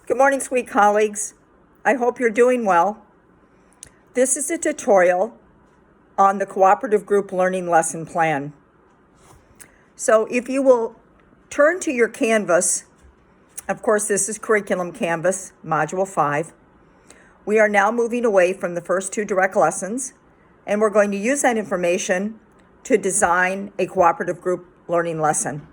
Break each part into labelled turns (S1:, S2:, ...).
S1: Good morning, sweet colleagues. I hope you're doing well. This is a tutorial on the Cooperative Group Learning Lesson Plan. So if you will turn to your Canvas, of course this is Curriculum Canvas, Module 5. We are now moving away from the first two direct lessons, and we're going to use that information to design a cooperative group learning lesson.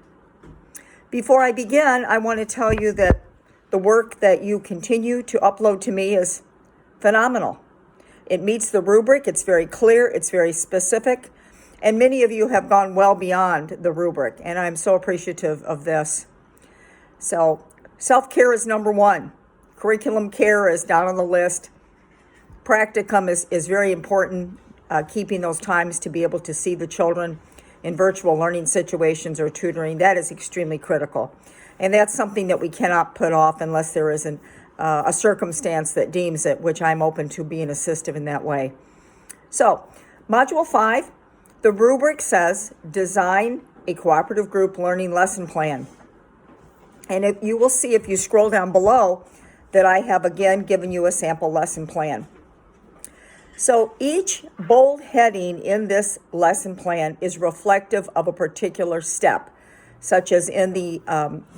S1: Before I begin, I want to tell you that the work that you continue to upload to me is phenomenal. It meets the rubric, it's very clear, it's very specific, and many of you have gone well beyond the rubric, and I'm so appreciative of this. So, self-care is number one. Curriculum care is down on the list. Practicum is very important, keeping those times to be able to see the children in virtual learning situations or tutoring. That is extremely critical. And that's something that we cannot put off unless there is a circumstance that deems it, which I'm open to being assistive in that way. So, Module 5, the rubric says, design a cooperative group learning lesson plan. And you will see if you scroll down below that I have again given you a sample lesson plan. So each bold heading in this lesson plan is reflective of a particular step, such as in the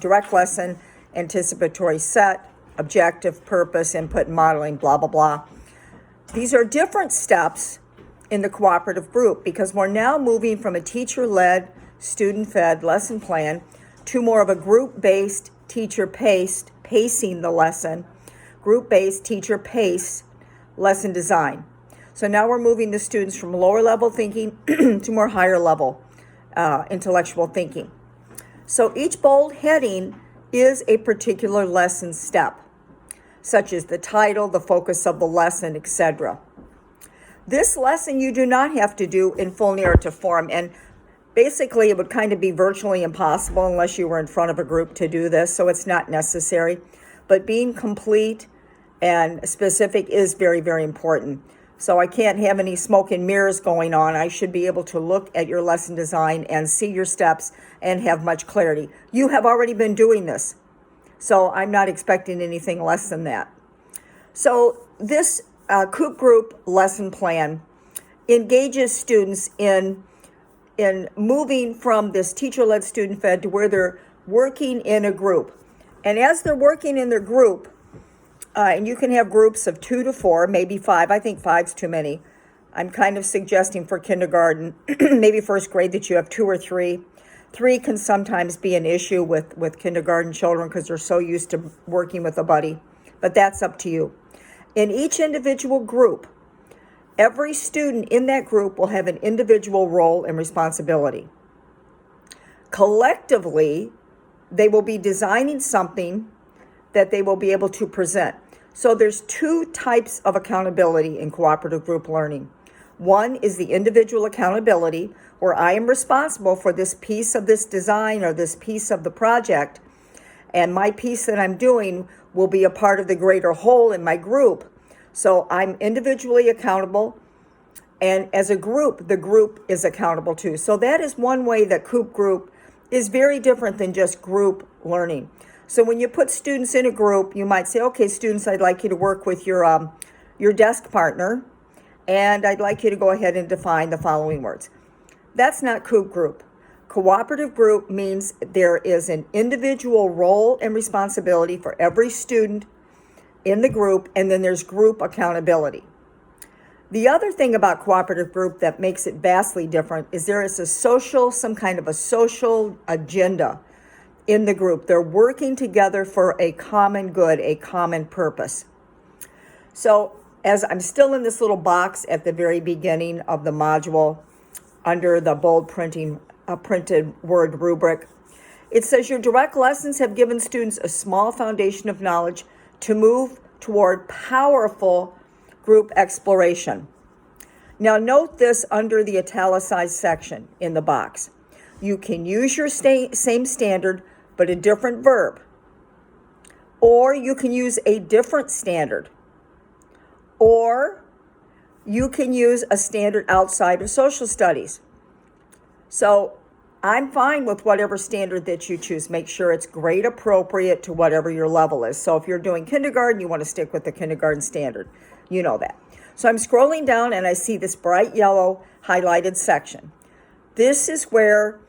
S1: direct lesson, anticipatory set, objective, purpose, input, modeling, blah, blah, blah. These are different steps in the cooperative group because we're now moving from a teacher-led, student-fed lesson plan to more of a group-based, teacher-paced, pacing the lesson, group-based, teacher-paced lesson design. So now we're moving the students from lower level thinking to more higher level intellectual thinking. So each bold heading is a particular lesson step, such as the title, the focus of the lesson, etc. This lesson you do not have to do in full narrative form, and basically it would kind of be virtually impossible unless you were in front of a group to do this, so it's not necessary. But being complete and specific is very, very important. So I can't have any smoke and mirrors going on. I should be able to look at your lesson design and see your steps and have much clarity. You have already been doing this, so I'm not expecting anything less than that. So this Coop Group lesson plan engages students in moving from this teacher-led, student-fed to where they're working in a group. And as they're working in their group, and you can have groups of 2 to 4, maybe 5. I think 5's too many. I'm kind of suggesting for kindergarten, maybe first grade, that you have 2 or 3. 3 can sometimes be an issue with kindergarten children because they're so used to working with a buddy. But that's up to you. In each individual group, every student in that group will have an individual role and responsibility. Collectively, they will be designing something that they will be able to present. So there's 2 types of accountability in cooperative group learning. One is the individual accountability, where I am responsible for this piece of this design or this piece of the project, and my piece that I'm doing will be a part of the greater whole in my group. So I'm individually accountable, and as a group, the group is accountable too. So that is one way that Coop Group is very different than just group learning. So when you put students in a group, you might say, okay, students, I'd like you to work with your desk partner, and I'd like you to go ahead and define the following words. That's not Coop Group. Cooperative group means there is an individual role and responsibility for every student in the group, and then there's group accountability. The other thing about cooperative group that makes it vastly different is there is some kind of a social agenda in the group. They're working together for a common good, a common purpose. So as I'm still in this little box at the very beginning of the module under the bold printed word rubric, it says your direct lessons have given students a small foundation of knowledge to move toward powerful group exploration. Now note this under the italicized section in the box. You can use your same standard but a different verb. Or you can use a different standard. Or you can use a standard outside of social studies. So I'm fine with whatever standard that you choose. Make sure it's grade appropriate to whatever your level is. So if you're doing kindergarten, you want to stick with the kindergarten standard. You know that. So I'm scrolling down and I see this bright yellow highlighted section. This is where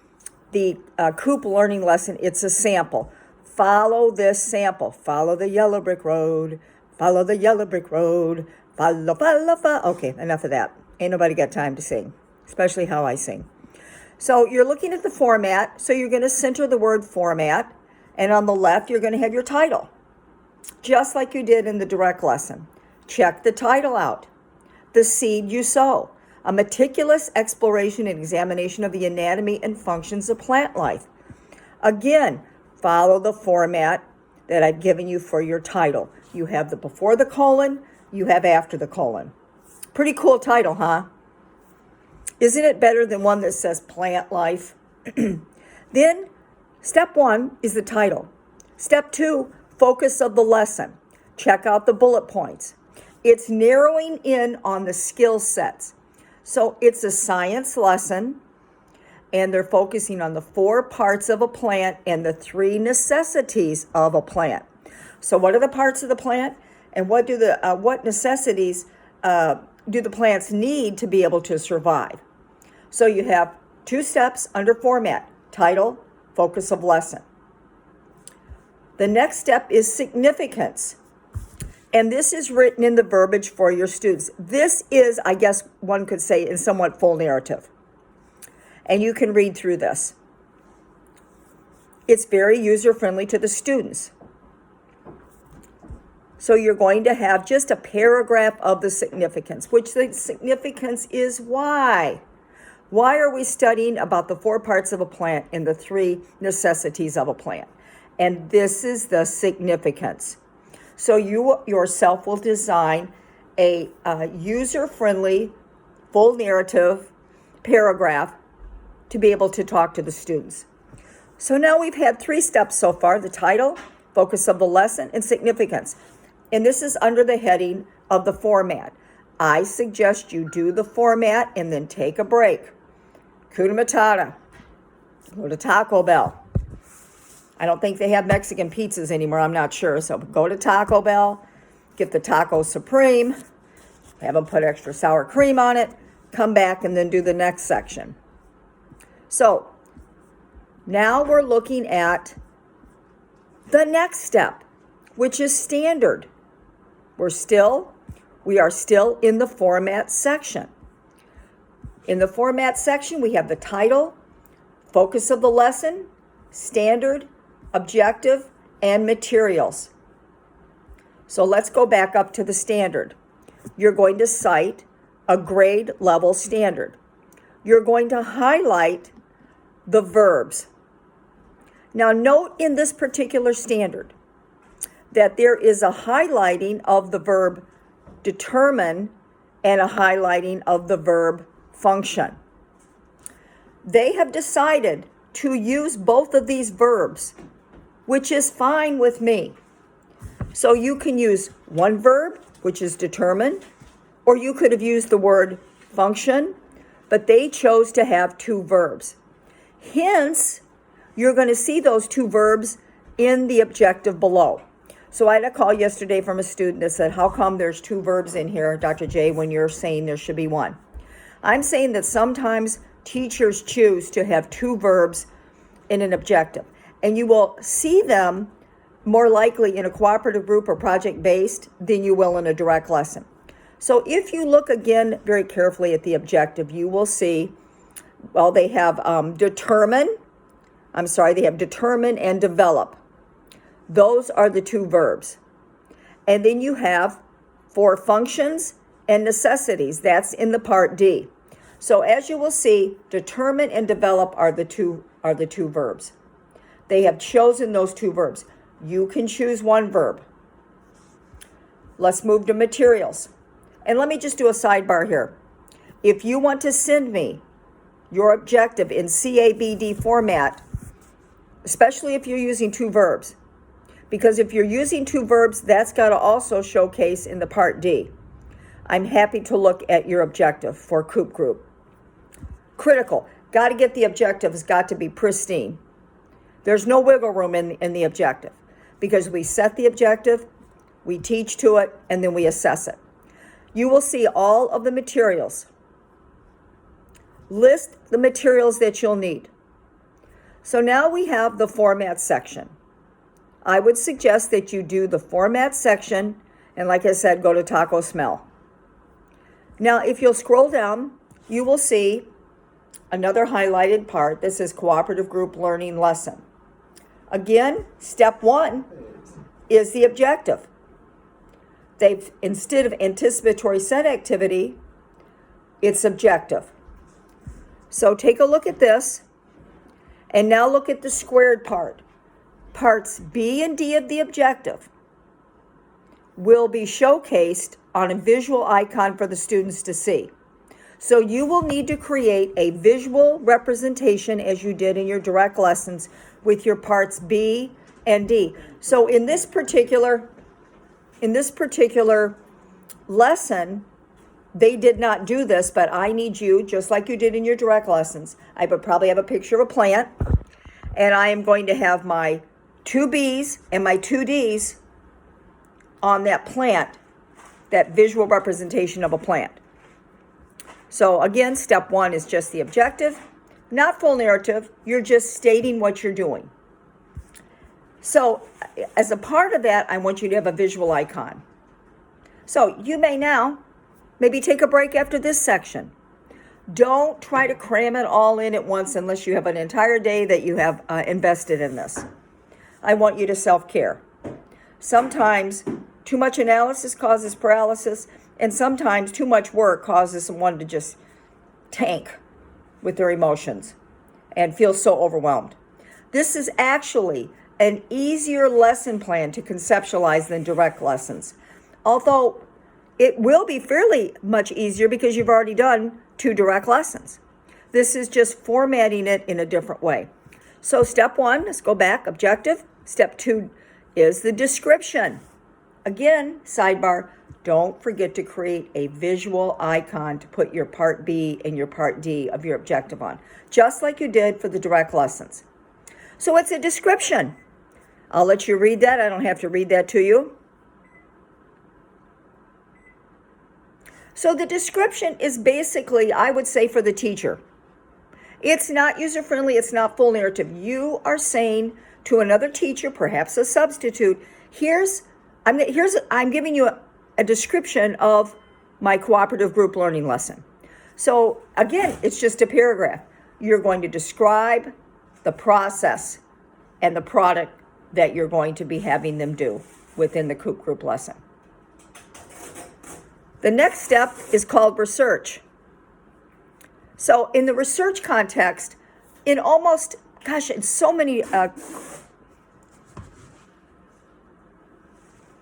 S1: the Coop learning lesson, it's a sample. Follow this sample. Follow the yellow brick road. Follow the yellow brick road. Follow, follow, follow. Okay, enough of that. Ain't nobody got time to sing, especially how I sing. So you're looking at the format. So you're going to center the word format. And on the left, you're going to have your title, just like you did in the direct lesson. Check the title out. The seed you sow. A meticulous exploration and examination of the anatomy and functions of plant life. Again, follow the format that I've given you for your title. You have the before the colon, you have after the colon. Pretty cool title, huh? Isn't it better than one that says plant life? Then, step 1 is the title. Step 2, focus of the lesson. Check out the bullet points. It's narrowing in on the skill sets. So it's a science lesson, and they're focusing on the 4 parts of a plant and the 3 necessities of a plant. So what are the parts of the plant, and what necessities do the plants need to be able to survive? So you have 2 steps under format: title, focus of lesson. The next step is significance. And this is written in the verbiage for your students. This is, I guess one could say, in somewhat full narrative. And you can read through this. It's very user-friendly to the students. So you're going to have just a paragraph of the significance, which the significance is why. Why are we studying about the 4 parts of a plant and the 3 necessities of a plant? And this is the significance. So you yourself will design a user-friendly, full narrative paragraph to be able to talk to the students. So now we've had 3 steps so far: the title, focus of the lesson, and significance. And this is under the heading of the format. I suggest you do the format and then take a break. Kuna Matata. Go to Taco Bell. I don't think they have Mexican pizzas anymore. I'm not sure. So go to Taco Bell, get the Taco Supreme, have them put extra sour cream on it, come back and then do the next section. So now we're looking at the next step, which is standard. We are still in the format section. In the format section, we have the title, focus of the lesson, standard, objective, and materials. So let's go back up to the standard. You're going to cite a grade level standard. You're going to highlight the verbs. Now note in this particular standard that there is a highlighting of the verb determine and a highlighting of the verb function. They have decided to use both of these verbs, which is fine with me. So you can use one verb, which is determine, or you could have used the word function, but they chose to have 2 verbs. Hence, you're going to see those 2 verbs in the objective below. So I had a call yesterday from a student that said, how come there's 2 verbs in here, Dr. J, when you're saying there should be 1? I'm saying that sometimes teachers choose to have 2 verbs in an objective. And you will see them more likely in a cooperative group or project-based than you will in a direct lesson. So if you look again very carefully at the objective, you will see, well, they have determine and develop. Those are the 2 verbs. And then you have 4 functions and necessities. That's in the part D. So as you will see, determine and develop are the two verbs. They have chosen those 2 verbs. You can choose 1 verb. Let's move to materials. And let me just do a sidebar here. If you want to send me your objective in CABD format, especially if you're using 2 verbs, because if you're using 2 verbs, that's got to also showcase in the part D. I'm happy to look at your objective for Coop Group. Critical. Got to get the objectives, got to be pristine. There's no wiggle room in the objective because we set the objective, we teach to it, and then we assess it. You will see all of the materials. List the materials that you'll need. So now we have the format section. I would suggest that you do the format section, and like I said, go to Taco Smell. Now, if you'll scroll down, you will see another highlighted part that says Cooperative Group Learning Lesson. Again, step 1 is the objective. They've, instead of anticipatory set activity, it's objective. So take a look at this, and now look at the squared part. Parts B and D of the objective will be showcased on a visual icon for the students to see. So you will need to create a visual representation as you did in your direct lessons with your parts B and D. So in this particular lesson, they did not do this, but I need you, just like you did in your direct lessons, I would probably have a picture of a plant, and I am going to have my 2 B's and my 2 D's on that plant, that visual representation of a plant. So again, step 1 is just the objective, not full narrative, you're just stating what you're doing. So as a part of that, I want you to have a visual icon. So you may now maybe take a break after this section. Don't try to cram it all in at once unless you have an entire day that you have invested in this. I want you to self-care. Sometimes too much analysis causes paralysis, and sometimes too much work causes someone to just tank with their emotions and feel so overwhelmed. This is actually an easier lesson plan to conceptualize than direct lessons. Although it will be fairly much easier because you've already done 2 direct lessons. This is just formatting it in a different way. So step 1, let's go back, objective. Step 2 is the description. Again, sidebar, don't forget to create a visual icon to put your part B and your part D of your objective on, just like you did for the direct lessons. So it's a description. I'll let you read that. I don't have to read that to you. So the description is basically, I would say, for the teacher. It's not user-friendly. It's not full narrative. You are saying to another teacher, perhaps a substitute, I'm giving you a description of my cooperative group learning lesson. So again, it's just a paragraph. You're going to describe the process and the product that you're going to be having them do within the Coop group lesson. The next step is called research. So in the research context, in almost, in so many,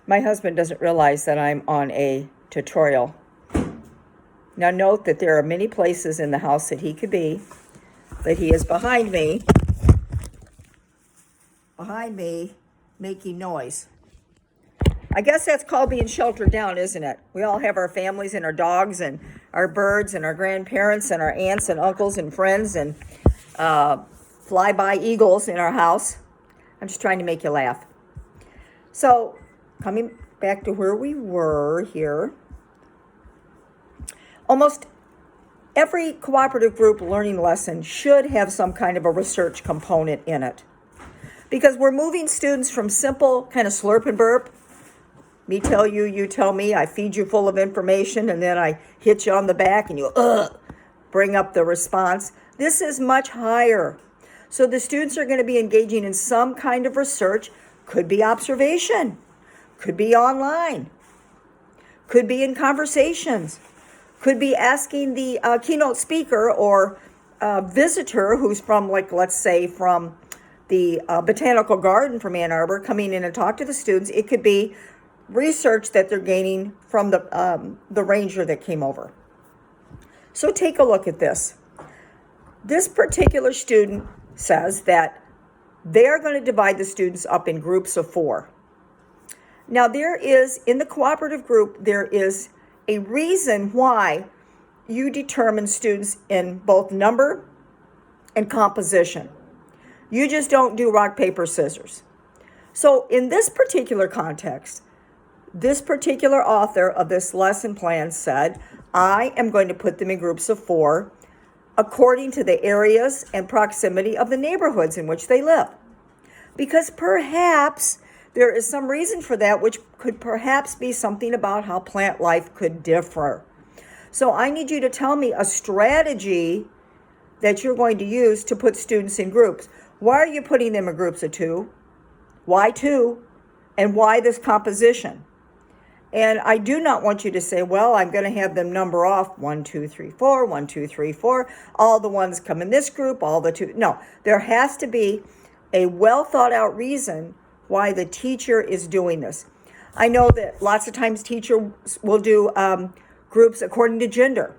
S1: my husband doesn't realize that I'm on a tutorial. Now note that there are many places in the house that he could be, but he is behind me making noise. I guess that's called being sheltered down, isn't it? We all have our families and our dogs and our birds and our grandparents and our aunts and uncles and friends and fly-by eagles in our house. I'm just trying to make you laugh. So coming back to where we were here, almost every cooperative group learning lesson should have some kind of a research component in it, because we're moving students from simple kind of slurp and burp, me tell you, you tell me, I feed you full of information, and then I hit you on the back and you bring up the response. This is much higher. So the students are going to be engaging in some kind of research. Could be observation, could be online, could be in conversations, could be asking the keynote speaker or visitor who's from, like, let's say from the botanical garden from Ann Arbor, coming in and talk to the students. It could be research that they're gaining from the ranger that came over. So take a look at this. This particular student says that they're going to divide the students up in groups of 4. Now there is, in the cooperative group, there is a reason why you determine students in both number and composition. You just don't do rock, paper, scissors. So in this particular context, this particular author of this lesson plan said, I am going to put them in groups of 4 according to the areas and proximity of the neighborhoods in which they live. Because perhaps there is some reason for that, which could perhaps be something about how plant life could differ. So I need you to tell me a strategy that you're going to use to put students in groups. Why are you putting them in groups of 2? Why 2? And why this composition? And I do not want you to say, well, I'm going to have them number off 1, 2, 3, 4, 1, 2, 3, 4. All the ones come in this group, all the 2. No, there has to be a well thought out reason why the teacher is doing this. I know that lots of times teachers will do groups according to gender,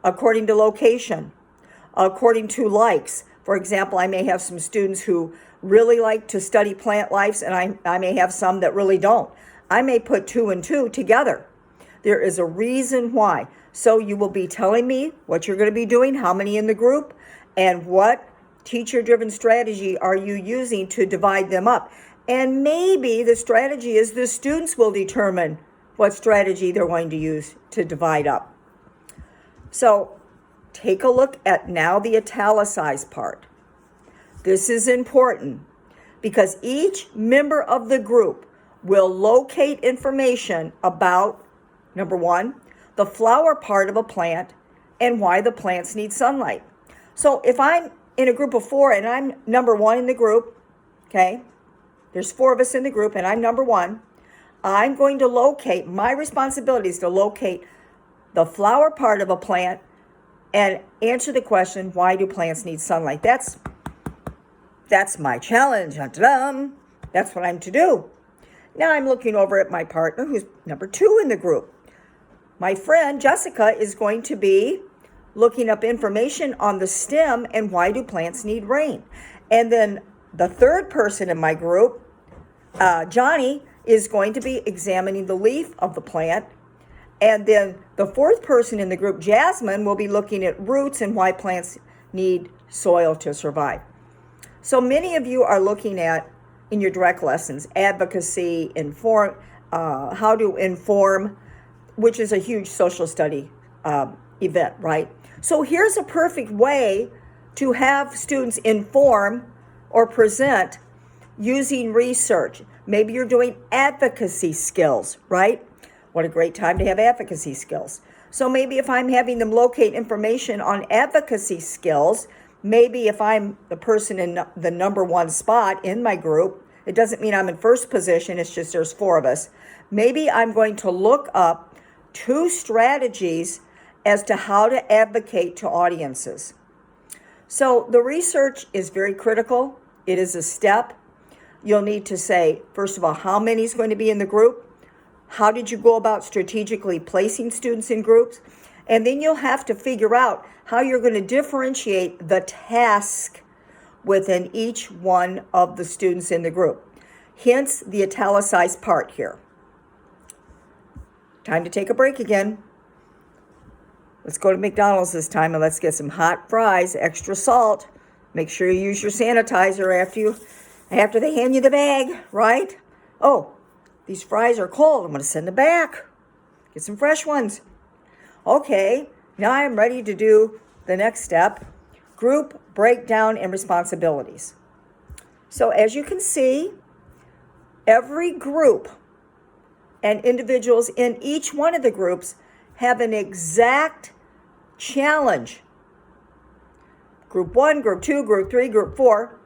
S1: according to location, according to likes. For example, I may have some students who really like to study plant lives, and I may have some that really don't. I may put 2 and 2 together. There is a reason why. So you will be telling me what you're going to be doing, how many in the group, and what teacher-driven strategy are you using to divide them up. And maybe the strategy is the students will determine what strategy they're going to use to divide up. So take a look at now the italicized part. This is important because each member of the group will locate information about, number 1, the flower part of a plant and why the plants need sunlight. So if I'm in a group of 4 and I'm number 1 in the group, okay, there's 4 of us in the group and I'm number 1, I'm going to locate, my responsibility is to locate the flower part of a plant and answer the question, why do plants need sunlight? That's my challenge. That's what I'm to do. Now I'm looking over at my partner who's number 2 in the group. My friend Jessica is going to be looking up information on the stem and why do plants need rain. And then the third person in my group, Johnny, is going to be examining the leaf of the plant. And then the fourth person in the group, Jasmine, will be looking at roots and why plants need soil to survive. So many of you are looking at, in your direct lessons, advocacy, how to inform, which is a huge social study event, right? So here's a perfect way to have students inform or present using research. Maybe you're doing advocacy skills, right? What a great time to have advocacy skills. So maybe if I'm having them locate information on advocacy skills, maybe if I'm the person in the number 1 spot in my group, it doesn't mean I'm in first position, it's just there's 4 of us. Maybe I'm going to look up 2 strategies as to how to advocate to audiences. So the research is very critical. It is a step. You'll need to say, first of all, how many is going to be in the group? How did you go about strategically placing students in groups? And then you'll have to figure out how you're going to differentiate the task within each one of the students in the group. Hence the italicized part here. Time to take a break again. Let's go to McDonald's this time and let's get some hot fries, extra salt. Make sure you use your sanitizer after they hand you the bag, right? Oh, these fries are cold. I'm going to send them back. Get some fresh ones. Okay, now I'm ready to do the next step, group breakdown and responsibilities. So as you can see, every group and individuals in each one of the groups have an exact challenge. Group 1, Group 2, Group 3, Group 4,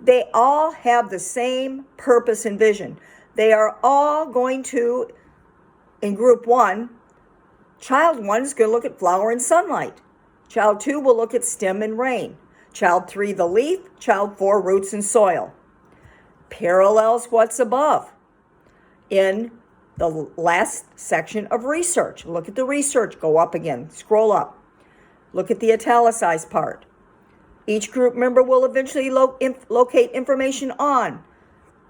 S1: they all have the same purpose and vision. They are all going to, in Group 1, Child 1 is going to look at flower and sunlight. Child 2 will look at stem and rain. Child 3, the leaf. Child 4, roots and soil. Parallels what's above in the last section of research. Look at the research. Go up again. Scroll up. Look at the italicized part. Each group member will eventually locate information on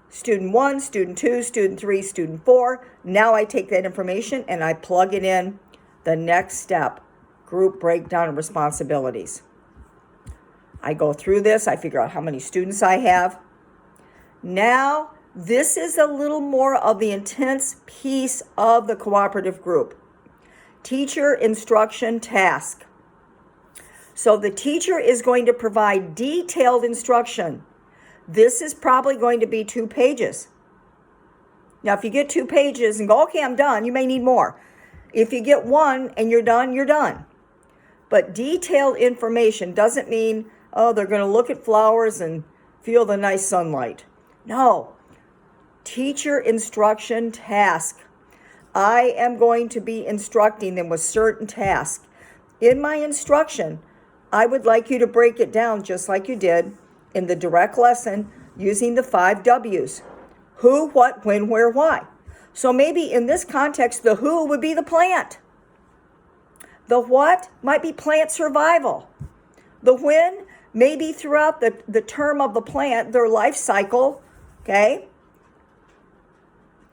S1: student 1, student 2, student 3, student 4. Now I take that information and I plug it in the next step, group breakdown and responsibilities. I go through this. I figure out how many students I have. Now, this is a little more of the intense piece of the cooperative group. Teacher instruction task. So the teacher is going to provide detailed instruction. This is probably going to be 2 pages. Now, if you get 2 pages and go, okay, I'm done, you may need more. If you get 1 and you're done, you're done. But detailed information doesn't mean, oh, they're going to look at flowers and feel the nice sunlight. No. Teacher instruction task. I am going to be instructing them with certain tasks. In my instruction, I would like you to break it down just like you did in the direct lesson using the 5 W's. Who, what, when, where, why. So maybe in this context, the who would be the plant. The what might be plant survival. The when may be throughout the term of the plant, their life cycle, okay?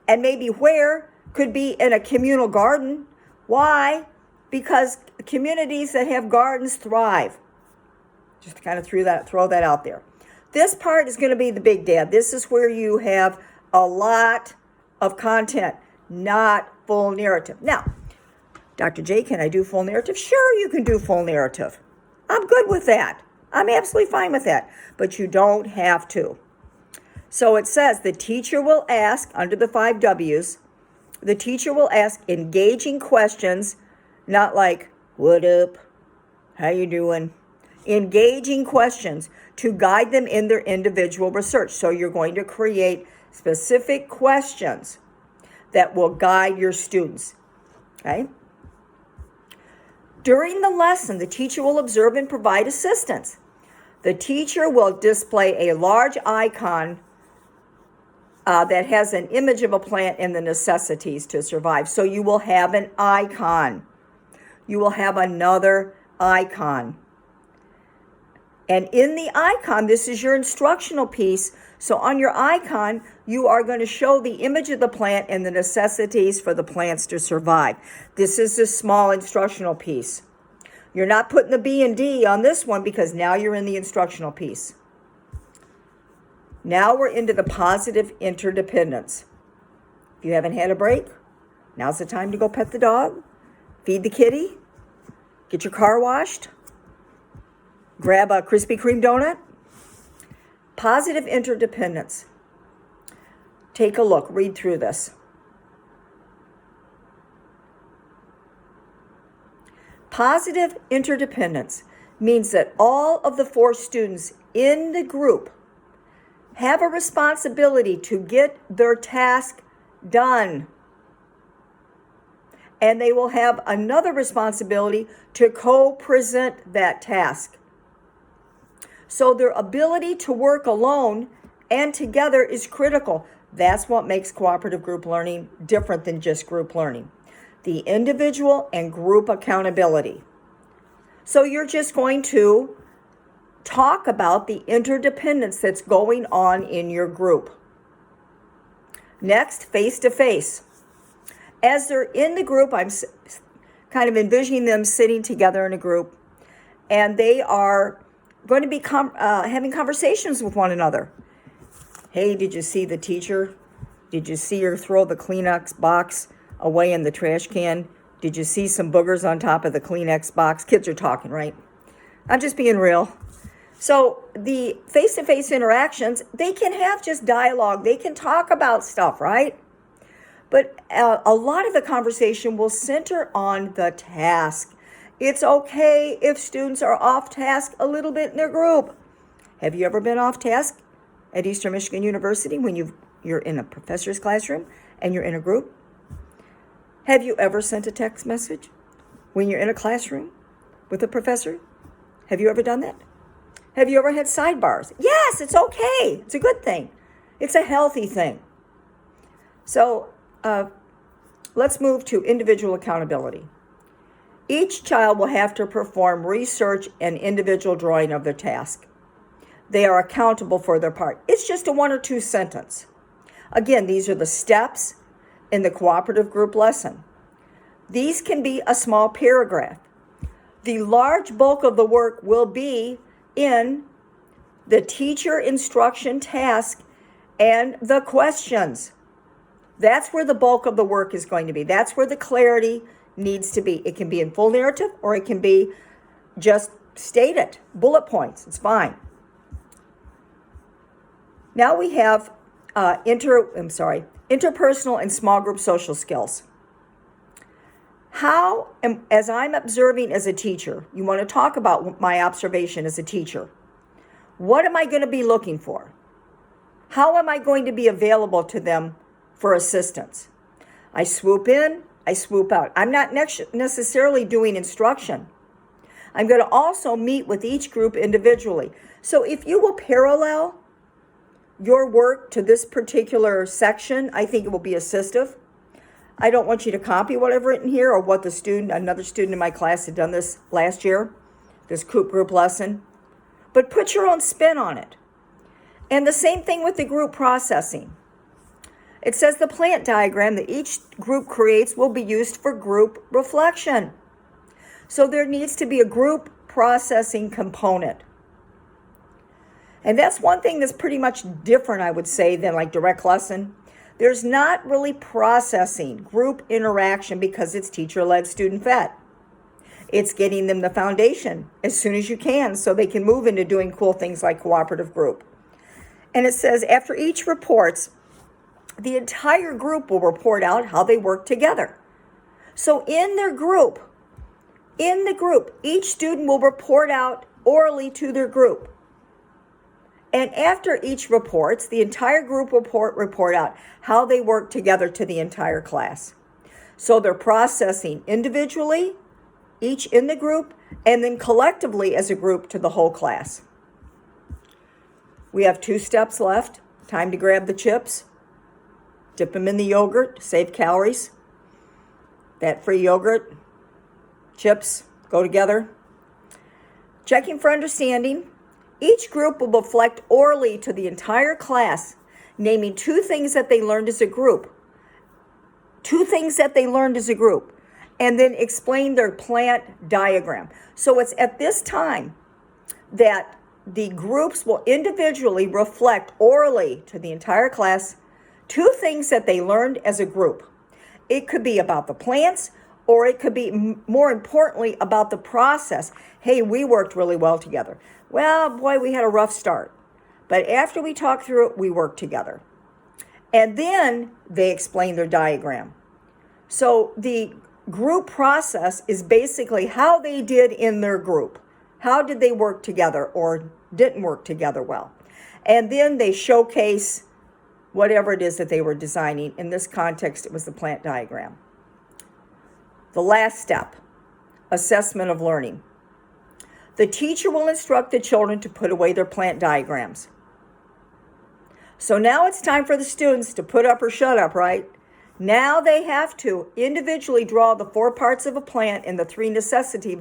S1: And maybe where could be in a communal garden. Why? Because communities that have gardens thrive. Just to kind of throw that out there. This part is going to be the big dad. This is where you have a lot of content, not full narrative. Now, Dr. J, can I do full narrative? Sure, you can do full narrative. I'm good with that. I'm absolutely fine with that. But you don't have to. So it says the teacher will ask, under the 5 W's, the teacher will ask engaging questions, not like, what up? How you doing? Engaging questions to guide them in their individual research. So you're going to create specific questions that will guide your students. Okay? During the lesson, the teacher will observe and provide assistance. The teacher will display a large icon that has an image of a plant and the necessities to survive. So you will have an icon. You will have another icon. And in the icon, this is your instructional piece. So on your icon, you are going to show the image of the plant and the necessities for the plants to survive. This is a small instructional piece. You're not putting the B and D on this one because now you're in the instructional piece. Now we're into the positive interdependence. If you haven't had a break, now's the time to go pet the dog, feed the kitty, get your car washed, grab a Krispy Kreme donut. Positive interdependence. Take a look, read through this. Positive interdependence means that all of the 4 students in the group have a responsibility to get their task done. And they will have another responsibility to co-present that task. So their ability to work alone and together is critical. That's what makes cooperative group learning different than just group learning. The individual and group accountability. So you're just going to talk about the interdependence that's going on in your group. Next, face-to-face. As they're in the group, I'm kind of envisioning them sitting together in a group, and they are going to be having conversations with one another. Hey, did you see the teacher? Did you see her throw the Kleenex box away in the trash can? Did you see some boogers on top of the Kleenex box? Kids are talking, right? I'm just being real. So the face-to-face interactions, they can have just dialogue. They can talk about stuff, right? But a lot of the conversation will center on the task. It's okay if students are off task a little bit in their group. Have you ever been off task at Eastern Michigan University when you're in a professor's classroom and you're in a group? Have you ever sent a text message when you're in a classroom with a professor? Have you ever done that? Have you ever had sidebars? Yes, it's okay. It's a good thing. It's a healthy thing. So let's move to individual accountability. Each child will have to perform research and individual drawing of their task. They are accountable for their part. It's just a 1 or 2 sentence. Again, these are the steps in the cooperative group lesson. These can be a small paragraph. The large bulk of the work will be in the teacher instruction task and the questions. That's where the bulk of the work is going to be. That's where the clarity needs to be. It can be in full narrative or it can be just stated, bullet points. It's fine. Now we have interpersonal and small group social skills. As I'm observing as a teacher, you want to talk about my observation as a teacher. What am I going to be looking for? How am I going to be available to them for assistance? I swoop in, I swoop out. I'm not necessarily doing instruction. I'm going to also meet with each group individually. So if you will parallel your work to this particular section, I think it will be assistive. I don't want you to copy what I've written here or what another student in my class had done this last year, this Coop group lesson, but put your own spin on it. And the same thing with the group processing. It says the plant diagram that each group creates will be used for group reflection. So there needs to be a group processing component. And that's one thing that's pretty much different, I would say, than like direct lesson. There's not really processing group interaction because it's teacher-led, student-fed. It's getting them the foundation as soon as you can so they can move into doing cool things like cooperative group. And it says after each reports, the entire group will report out how they work together. So in the group, each student will report out orally to their group. And after each reports, the entire group will report out how they work together to the entire class. So they're processing individually, each in the group, and then collectively as a group to the whole class. We have 2 steps left. Time to grab the chips, dip them in the yogurt, save calories. Fat-free yogurt, chips go together. Checking for understanding. Each group will reflect orally to the entire class, naming 2 things that they learned as a group. 2 things that they learned as a group. And then explain their plant diagram. So it's at this time that the groups will individually reflect orally to the entire class 2 things that they learned as a group. It could be about the plants, or it could be, more importantly, about the process. Hey, we worked really well together. Well, boy, we had a rough start. But after we talked through it, we worked together. And then they explain their diagram. So the group process is basically how they did in their group. How did they work together or didn't work together well? And then they showcase whatever it is that they were designing. In this context, it was the plant diagram. The last step, assessment of learning. The teacher will instruct the children to put away their plant diagrams. So now it's time for the students to put up or shut up, right? Now they have to individually draw the 4 parts of a plant and the 3 necessities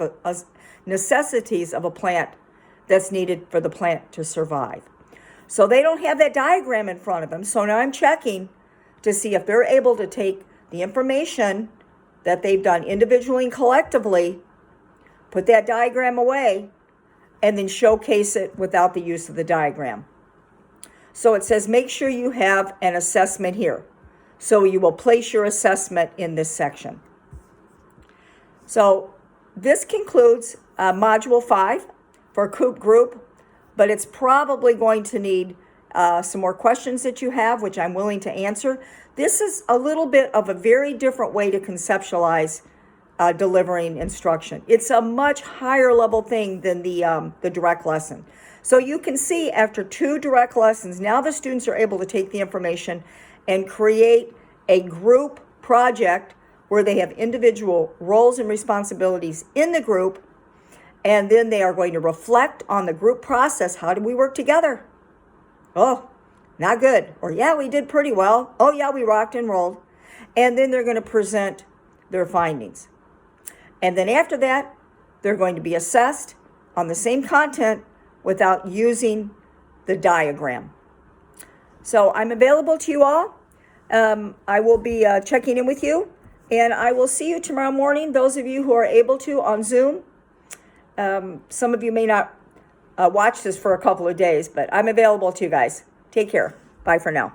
S1: of a plant that's needed for the plant to survive. So they don't have that diagram in front of them. So now I'm checking to see if they're able to take the information that they've done individually and collectively, put that diagram away, and then showcase it without the use of the diagram. So it says make sure you have an assessment here. So you will place your assessment in this section. So this concludes Module 5 for Coop Group, but it's probably going to need some more questions that you have, which I'm willing to answer. This is a little bit of a very different way to conceptualize delivering instruction. It's a much higher level thing than the direct lesson. So you can see after 2 direct lessons, now the students are able to take the information and create a group project where they have individual roles and responsibilities in the group, and then they are going to reflect on the group process. How did we work together? Oh, not good. Or yeah, we did pretty well. Oh yeah, we rocked and rolled. And then they're going to present their findings. And then after that, they're going to be assessed on the same content without using the diagram. So I'm available to you all. I will be checking in with you, and I will see you tomorrow morning, those of you who are able to on Zoom. Some of you may not watch this for a couple of days, but I'm available to you guys. Take care. Bye for now.